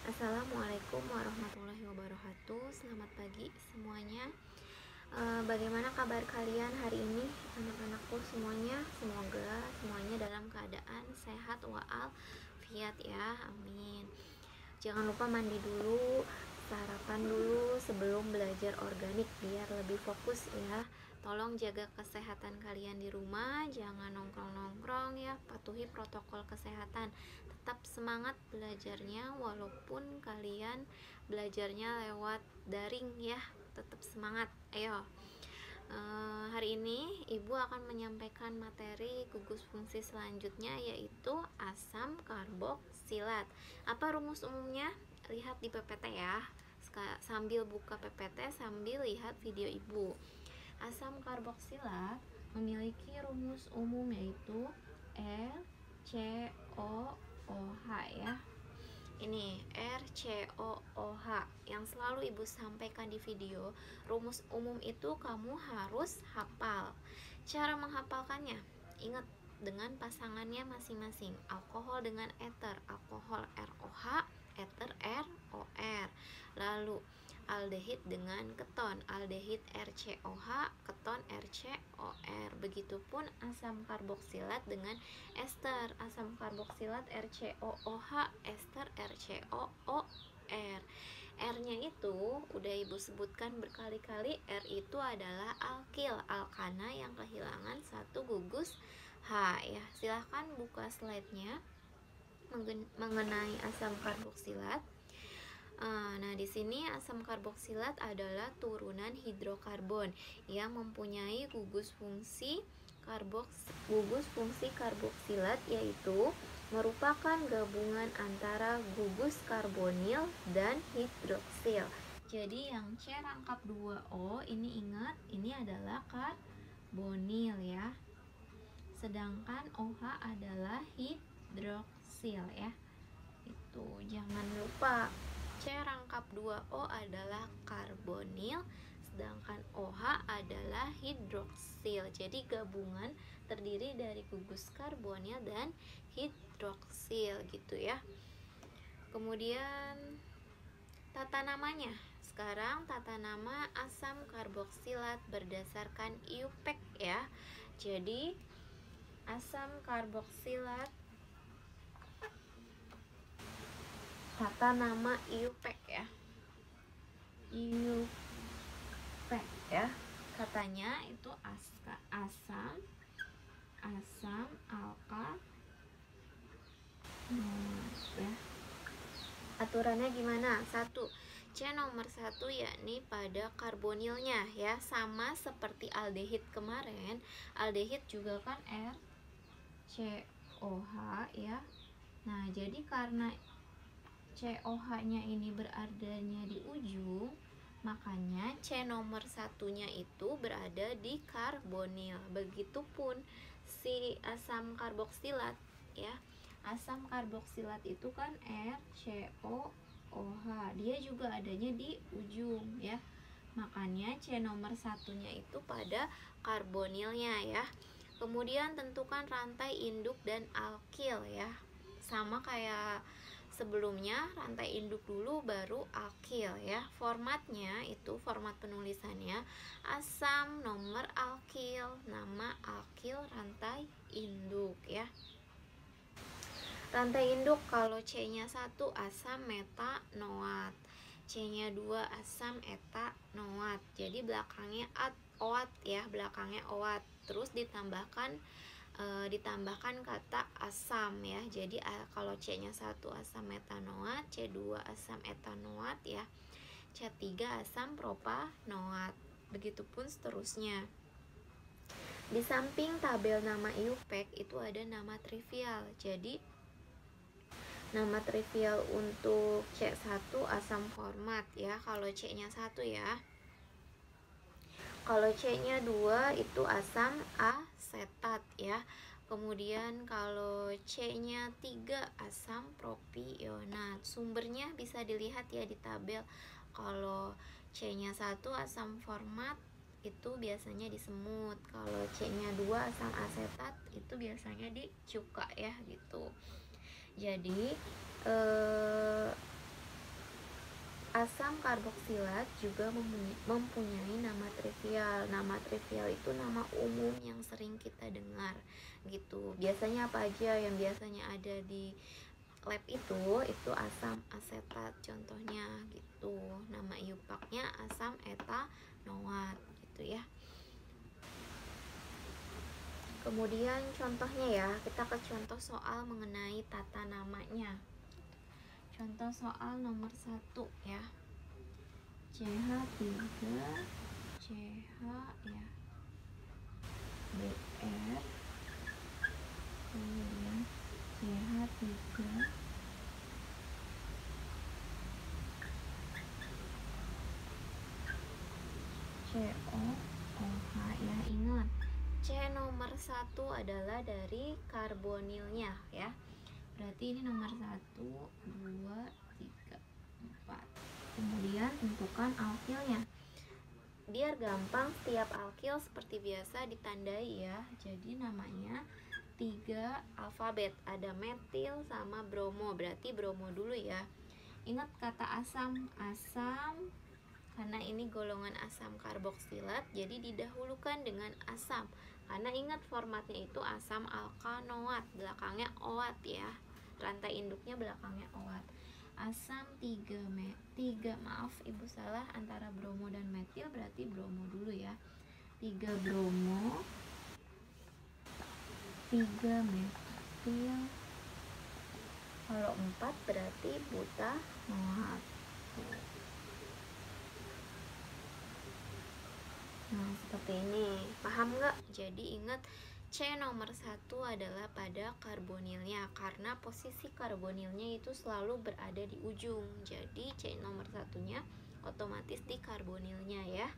Assalamualaikum warahmatullahi wabarakatuh. Selamat pagi semuanya. Bagaimana kabar kalian hari ini, anak-anakku semuanya? Semoga semuanya dalam keadaan sehat walafiat ya, amin. Jangan lupa mandi dulu, sarapan dulu sebelum belajar organik biar lebih fokus ya. Tolong jaga kesehatan kalian di rumah, jangan nongkrong-nongkrong ya, patuhi protokol kesehatan. Tetap semangat belajarnya walaupun kalian belajarnya lewat daring ya. Tetap semangat, ayo. Hari ini Ibu akan menyampaikan materi gugus fungsi selanjutnya, yaitu asam karboksilat. Apa rumus umumnya? Lihat di PPT ya. Sambil buka PPT sambil lihat video Ibu. Asam karboksilat memiliki rumus umum yaitu RCOOH ya. Ini RCOOH yang selalu Ibu sampaikan di video. Rumus umum itu kamu harus hafal. Cara menghafalkannya, ingat dengan pasangannya masing-masing. Alkohol dengan ether, alkohol ROH, ether ROR. Lalu aldehid dengan keton, aldehid RCOH, keton RCOR. Begitupun asam karboksilat dengan ester, asam karboksilat RCOOH, ester RCOOR. R-nya itu udah Ibu sebutkan berkali-kali. R itu adalah alkil, alkana yang kehilangan satu gugus H ya. Silahkan buka slide-nya mengenai asam karboksilat. Nah, di sini asam karboksilat adalah turunan hidrokarbon yang mempunyai gugus fungsi karboksilat, yaitu merupakan gabungan antara gugus karbonil dan hidroksil. Jadi yang C rangkap 2O ini ingat, ini adalah karbonil ya. Sedangkan OH adalah hidroksil ya. Itu jangan lupa. C rangkap 2O adalah karbonil, sedangkan OH adalah hidroksil. Jadi gabungan terdiri dari gugus karbonil dan hidroksil gitu ya. Kemudian tata namanya. Sekarang tata nama asam karboksilat berdasarkan IUPAC ya. Jadi asam karboksilat, tata nama IUPAC ya. IUPAC ya. Katanya itu asam alka ya. Aturannya gimana? 1. C nomor 1 yakni pada karbonilnya ya, sama seperti aldehid kemarin. Aldehid juga kan RCOH ya. Nah, jadi karena COH-nya ini beradanya di ujung, makanya C nomor 1-nya itu berada di karbonil. Begitupun si asam karboksilat ya. Asam karboksilat itu kan RCOOH, dia juga adanya di ujung ya. Makanya C nomor 1-nya itu pada karbonilnya ya. Kemudian tentukan rantai induk dan alkil ya. Sama kayak sebelumnya, rantai induk dulu baru alkil ya. Formatnya itu, format penulisannya asam nomor alkil, nama alkil, rantai induk ya. Rantai induk kalau C-nya 1 asam metanoat, C-nya 2 asam etanoat. Jadi belakangnya OAT ya, belakangnya OAT. Terus ditambahkan kata asam ya. Jadi kalau C-nya 1 asam metanoat, C2 asam etanoat ya, C3 asam propanoat. Begitupun seterusnya. Di samping tabel nama IUPAC itu ada nama trivial. Jadi nama trivial untuk C1 asam format ya, kalau C-nya 1 ya. Kalau C-nya 2 itu asam asetat ya. Kemudian kalau C-nya 3 asam propionat. Sumbernya bisa dilihat ya di tabel. Kalau C-nya 1 asam format itu biasanya di semut. Kalau C-nya 2 asam asetat itu biasanya di cuka ya gitu. Jadi Asam karboksilat juga mempunyai nama trivial. Nama trivial itu nama umum yang sering kita dengar gitu. Biasanya apa aja yang biasanya ada di lab itu asam asetat contohnya gitu. Nama iupaknya asam etanoat gitu ya. Kemudian contohnya ya, kita ke contoh soal mengenai tata namanya. Contoh soal nomor 1 ya. CH3 CH ya, BR, kemudian CH3 COOH ya. Ingat, C nomor 1 adalah dari karbonilnya ya. Berarti ini nomor 1, 2, 3, 4. Kemudian tentukan alkilnya. Biar gampang, setiap alkil seperti biasa ditandai ya. Jadi namanya 3 alfabet. Ada metil sama bromo. Berarti bromo dulu ya. Ingat kata asam. Asam karena ini golongan asam karboksilat, jadi didahulukan dengan asam. Karena ingat formatnya itu asam alkanoat, belakangnya oat ya. Rantai induknya belakangnya oat. Asam 3 maaf ibu salah antara bromo dan metil, berarti bromo dulu ya. 3 bromo, 3 metil. Kalau 4 berarti butanoat. Nah, seperti ini. Paham nggak? Jadi ingat, C nomor 1 adalah pada karbonilnya, karena posisi karbonilnya itu selalu berada di ujung. Jadi C nomor 1-nya otomatis di karbonilnya ya.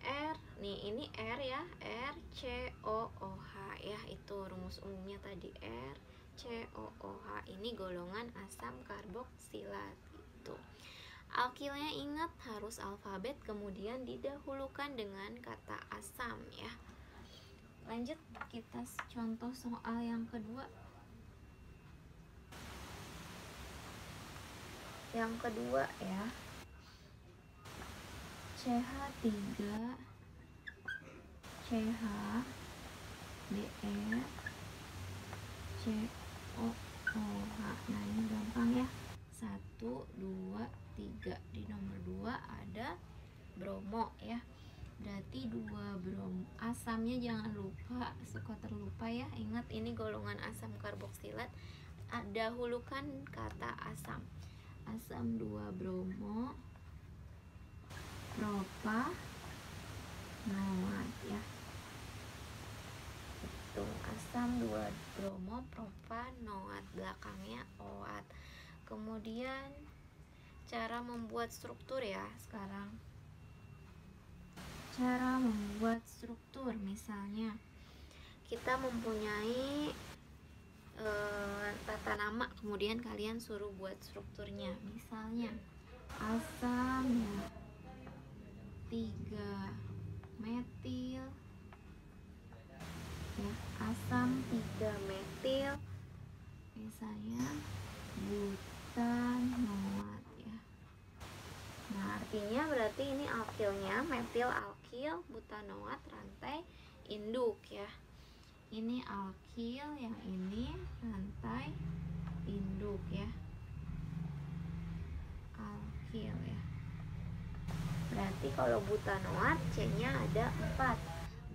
R, nih ini R ya, R C O O H ya, itu rumus umumnya tadi, R C O O H. Ini golongan asam karboksilat gitu. Alkilnya ingat harus alfabet, kemudian didahulukan dengan kata asam ya. Lanjut, kita contoh soal yang kedua. Yang kedua ya, CH3 CH BR COOH. Nah, ini gampang ya. 1, 2, 3. Di nomor 2 ada bromo ya. Berarti 2 bromo. Asamnya jangan lupa, suka terlupa ya. Ingat ini golongan asam karboksilat. Dahulukan kata asam. Asam 2 bromo propanoat ya. Itu asam 2 bromo propanoat, belakangnya oat. Kemudian cara membuat struktur ya. Sekarang cara membuat struktur, misalnya kita mempunyai tata nama, kemudian kalian suruh buat strukturnya. Misalnya asam ya, 3 metil ya, asam 3 metil, misalnya butanoat ya. Nah, artinya berarti ini alkilnya, metil alkil, butanoat rantai induk ya. Ini alkil, yang ini rantai induk ya. Alkil ya. Berarti kalau butanoat C-nya ada 4.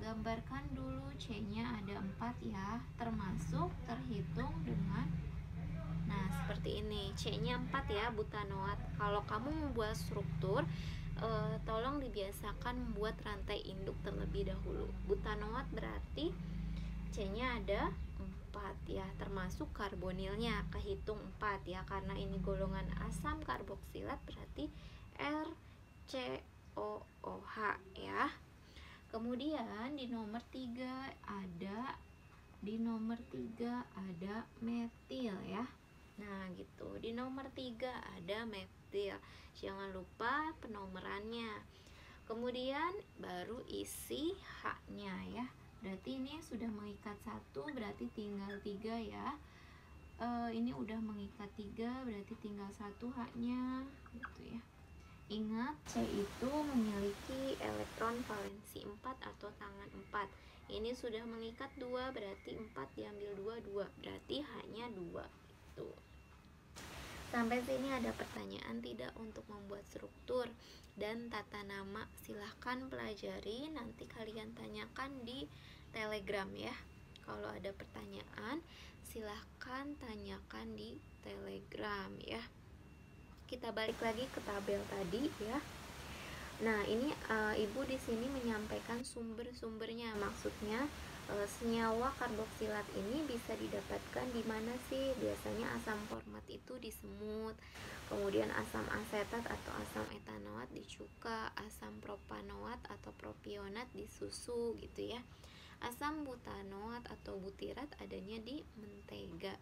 Gambarkan dulu C-nya ada 4 ya, termasuk terhitung dengan, nah seperti ini, C-nya 4 ya, butanoat. Kalau kamu membuat struktur, tolong dibiasakan membuat rantai induk terlebih dahulu. Butanoat berarti C-nya ada 4 ya, termasuk karbonilnya, kehitung 4 ya, karena ini golongan asam karboksilat, berarti RCOOH ya. Kemudian di nomor 3 ada metil ya. Nah gitu, di nomor 3 ada metil. Jangan lupa penomorannya. Kemudian baru isi H-nya ya. Berarti ini sudah mengikat 1, berarti tinggal 3 ya. Ini udah mengikat 3, berarti tinggal 1 H-nya gitu ya. Ingat, C itu memiliki elektron valensi 4 atau tangan 4. Ini sudah mengikat 2, berarti 4 diambil 2 berarti hanya 2. Itu. Sampai sini ada pertanyaan tidak untuk membuat struktur dan tata nama? Silahkan pelajari, nanti kalian tanyakan di Telegram ya. Kalau ada pertanyaan, silahkan tanyakan di Telegram ya. Kita balik lagi ke tabel tadi ya. Nah, ini Ibu di sini menyampaikan sumber-sumbernya. Maksudnya senyawa karboksilat ini bisa didapatkan di mana sih? Biasanya asam format itu di semut, kemudian asam asetat atau asam etanoat di cuka, asam propanoat atau propionat di susu gitu ya. Asam butanoat atau butirat adanya di mentega